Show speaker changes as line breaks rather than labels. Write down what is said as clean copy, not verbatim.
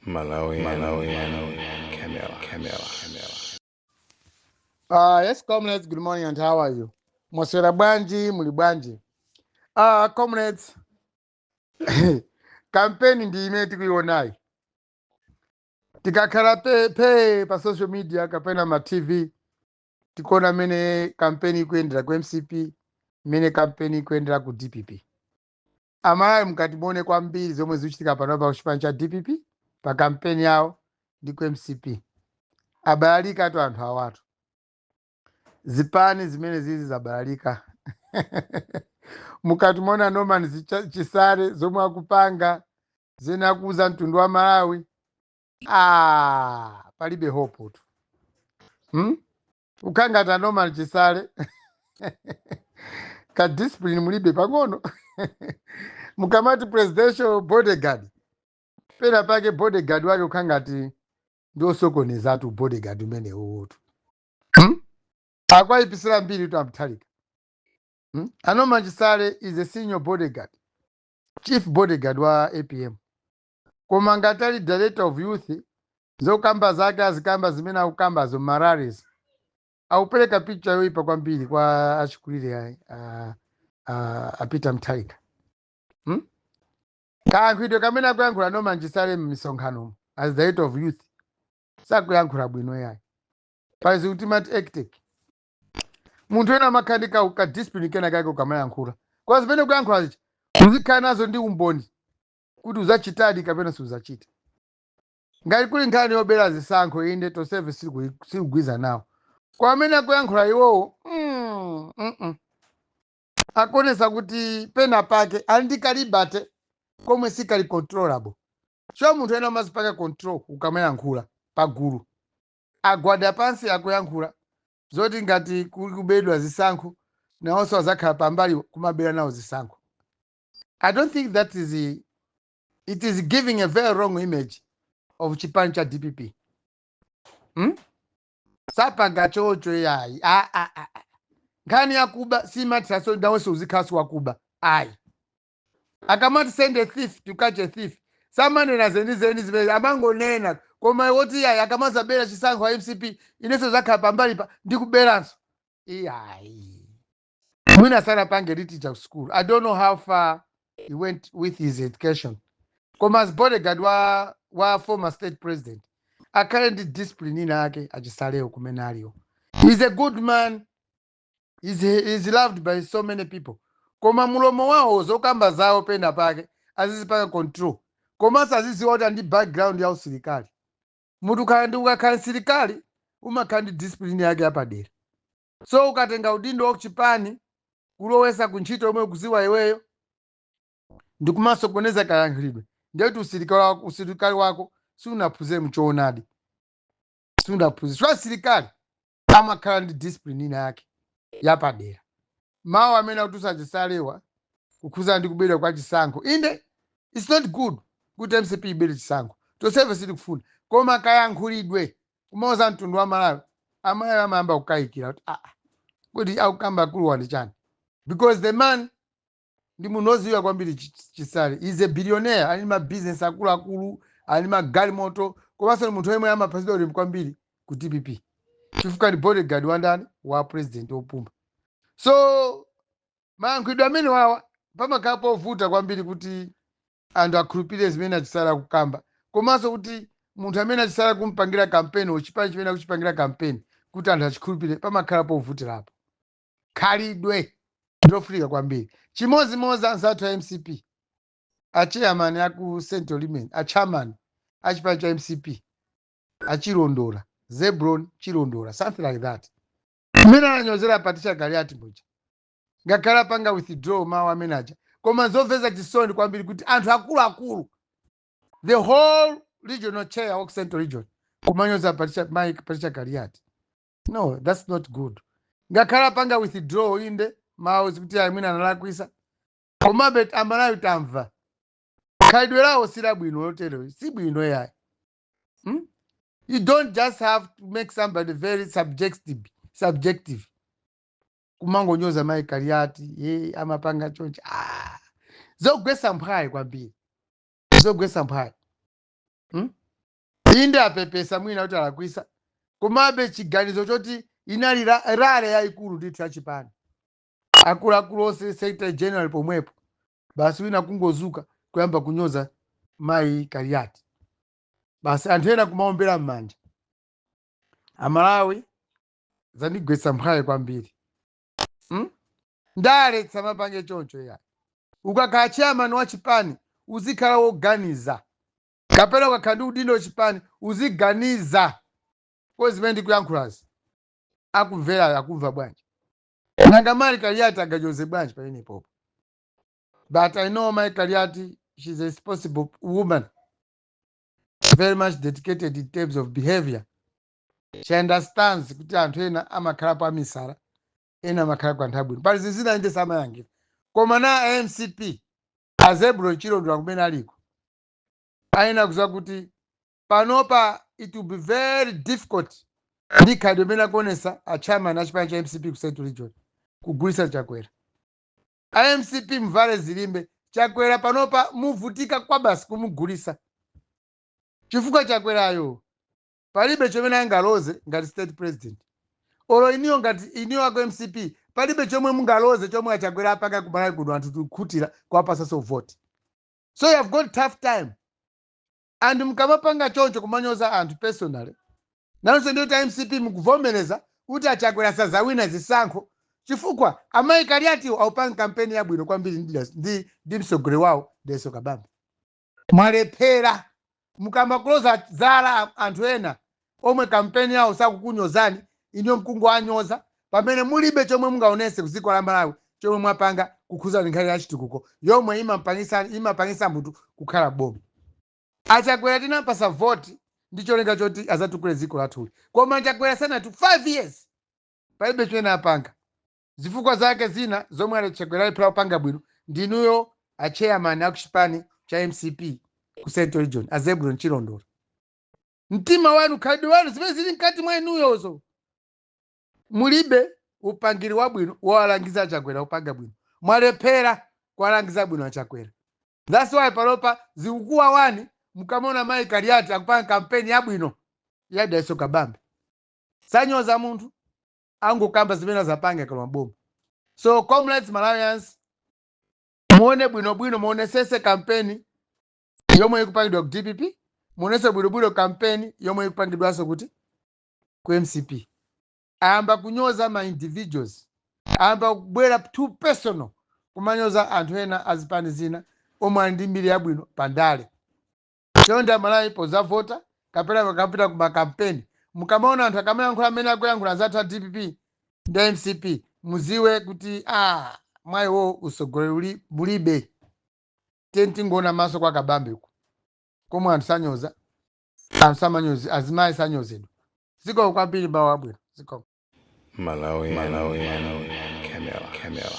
Malawian Camera.
Yes, comrades, good morning and how are you? Mwaswera bwanji, muli bwanji. Comrades, campaign ndi imene tikuionayi. Tikakhala pa social media kapena ma TV, tikuona mene campaign ikuyendera ku MCP, mene campaign ikuyendera ku DPP. Amayi mukatimuone kwambiri zomwe zikuchitika panopa ku chipani cha DPP, pa campaign yawo ndi ku MCP. Abalalika atu anthu awatu. Zipani zimene zizi zabalalika. Mukatimona Norman Chisale zomwe akupanga zene akuza mtundu wa Malawi palibe hope tu. Ukangata Norman Chisale ka discipline mulibe pang'ono. Mukamati presidential bodyguard pena pake bodyguard wake ukangati ndio sokonezatu bodyguard umene uwotu. Akwaipisira mbiri tu amtalika. Norman Chisale is a senior bodyguard, chief bodyguard wa APM. Koma ngatali director of youth, zokamba zake azikamba zimene akukamba zo Mararis. Akupeleka picture yoipa kwambiri kwa achikulire apita mtalika. Kayankhulidwe kamene akuyankhula Norman Chisale m'misonkhano as director of youth. Sakuyankhula bwino yayi. Pali ultimate actic. Munthu ena amakhanika ka discipline kena kake ukamayankhula. Kwa zimene kuyankhula zichi, uzikhala nazo ndi umboni kuti uzachitadi kapena siuzachita. Ngati kuli nkhani yobera zisankho inde to service sikugwiza nawo. Kwa amene akuyankhula iwowo, akonesa kuti pena pake ali ndi kalibate komwe sikali controllable. Sho munthu ena amazipaka control ukamayankhula pagulu. Agwada pansi akuyankhula. Zoti ngati kuli kubedwa zisankho nawonso azakhala pambali kumabera nawo zisankho. I don't think that it is giving a very wrong image of chipani cha DPP. Sapanga chocho yayi. Ngani yakuba simati saso ndawonso uzikhasu wakuba. Akamati send a thief to catch a thief. Samanena zeni zimene amangonena koma woti yayi akamazabera chisankho wa MCP ineso zakhala pambali pa ndikuberanso. Mwina sana pange teacher school. I don't know how far he went with his education. Koma as bodyguard wa former state president. Akhale discipline inake achisaleo kumene aliyo. He's a good man. He's loved by so many people. Koma mulomo wawo zokamba zawo pena pake azizipaka control. Koma saziziwota ndi background ya usilikali. Mutu kandi ukakhala silikali umakhala ndi discipline yake yapadera. So ukatenga udindo wa kuchipani kulowesa kuntchito yomwe ukuziwa iweyo ndikumasokoneza kayankhulidwe. Ndiyoti usilikali wako siunaphunzire mchoonadi. Siunaphunzire. Swa silikali amakhala ndi discipline ina yake yapadera. Mawu amene akutusa Chisalewa kukhuza ndi kubedwa kwa chisankho. Inde it's not good kuti MCP ibere chisankho. To service tikufuna. Koma kayankhulidwe kumoza mtundu wa Malawi amayi amayamba kukayikira kuti akukamba kuluwa ndi chani. Because the man ndi munoziwa kwambiri Chisale is a billionaire, ali ma business akulu, ali magalimoto, komanso munthu yemwe amaphasidwa ulemu kwambiri ku DPP. Chifukwa ndi bodyguard wandani wa president opumba. So mayankhulidwe amene wawa pamakhala povuta kwambiri kuti anthu akhulupirire zimene Chisale akukamba. Komanso kuti munthu amene Chisale kumpangira campaign uchipani chimene akuchipangira campaign kuti anthu achikhulupirire pamakhala povutirapo. Khalidwe ndofulika kwambiri. Chimozimozi anzathu a MCP. Achairman aku Central Women, achairman achipani cha MCP. Achilondola. Zebron Chilondola, something like that. Mina anyozera Patricia Galiati mbuja. Ngakhala panga withdraw mawa manager. Koma zoveza chisoni kwambiri kuti anthu akulu. The whole regional chair of Central Region. Kumanyoza Patricia Galiati. No, that's not good. Ngakhala panga withdraw inde mawa zikuti mwina analakwisa. Koma bet amalawi tamva. Khalidwe lawo sila bwino lotero. Si bwino yayi. You don't just have to make somebody very subjective. Kumango nyoza mai Galiati, amapanga chonchi. Zogwesa mphai kwambiri. Zogwesa mphai. inde apepesa mwina kuti alakwisa komabe chiganizo choti inali rale yayikulu ndithu yachipani akuluakulu onse secretary general pomwepo basi wina kungozuka kuyamba kunyoza mayi Kariati basi anthu ena kumaombera m'manja. Amalawi zandigwetsa mphwayi kwambiri ndaletsa mapange choncho ya ukakhala chairman wa chipani uzikhala woganiza kapena ukakhala ndi udindo chipani uziganiza kwa zimene ndikuyankhulazi akumvera akumva bwanji nanga mayi Kariati agajoze bwanji pamenepopo. But I know Mayi Kariati, she's a responsible woman, very much dedicated in terms of behavior. She understands kuti anthu ena amakhala pa misala ena amakhala kwa nthawi bwino pali zizina inde samayangira koma na MCP Azebuloni Chilondolo kumene aliko ayena kuziwa kuti panopa it will be very difficult ndi khadi imene akuonesa a chairman a chipani cha MCP ku Central Region kugulisa Chakwera. MCP mvale zilimbe Chakwera panopa muvutika kwa basi kumugulisa chifukwa Chakwerayo palibe chomwe angaloze ngati state president olo iniyo ngati iniyo ako MCP palibe chomwe mungaloze chomwe Chakwera apanga kumalawi kuno anthu tukhutira kuwapasa so vote. So you have got tough time and mkamapanga choncho kumanyoza anthu personally nanso ndiyo ta MCP mukuvomereza kuti Chakwera sazawina zisankho chifukwa amayi Kariatiwo aupanga kampeni yabwino kwambiri ndi msogolero wawo Deso Kabamba. Mwalephera mukamakuloza zala anthu ena omwe kampeni yawo sakukunyozani iniyo mkungowanyoza pamene mulibe chomwe mungaonese kuziko la Malawi chomwe mwapanga kukhuza nkhani ya chitukuko yomwe imapangisa munthu kukhala boma. Achakwera tinampasa voti ndi cholinga choti azatukule ziko lathuli koma Chakwera sanatu 5 years palibe chomwe apanga. Zifukwa zake zina zomwe Chakwera aliphera kupanga bwino ndinuyo a chairman aku chipani cha MCP ku Central Region Azebuloni Chilondolo. Mtima wanu khadi wanu zimene zili mkati mwa inuyozo mulibe upangiri wabwino wowalangiza Chakwera upanga bwino mwalephera kuwalangiza bwino Chakwera. That's why palopa zikukuwa wani mukamona Mayi Kariati akupanga kampeni yabwino ya Deso Kabamba sanyoza munthu angokamba zimene zapanga kala maboma. So comrades Malawians muone bwinobwino muonesese kampeni yomwe ikupangidwa ku DPP muonese bwinobwino kampeni yomwe ikupangidwaso kuti ku MCP. Ayamba kunyoza ma individuals ayamba kubwera too personal kumanyoza anthu ena azipani zina omwe ali ndi mbiri yabwino pandale. Chonde Malawi poza vota kapena kakapita ku makampeni mukamaona anthu akamayankhula amene akuyankhula zathu a DPP ndi MCP muziwe kuti mwayiwo usogoleri mulibe tingoona maso kwa Kabambeku komwe anthu sanyoza anthu samanyozi azimayi sanyozedwa. Ziko kwambiri bawa bwino ziko
Malawi Camera.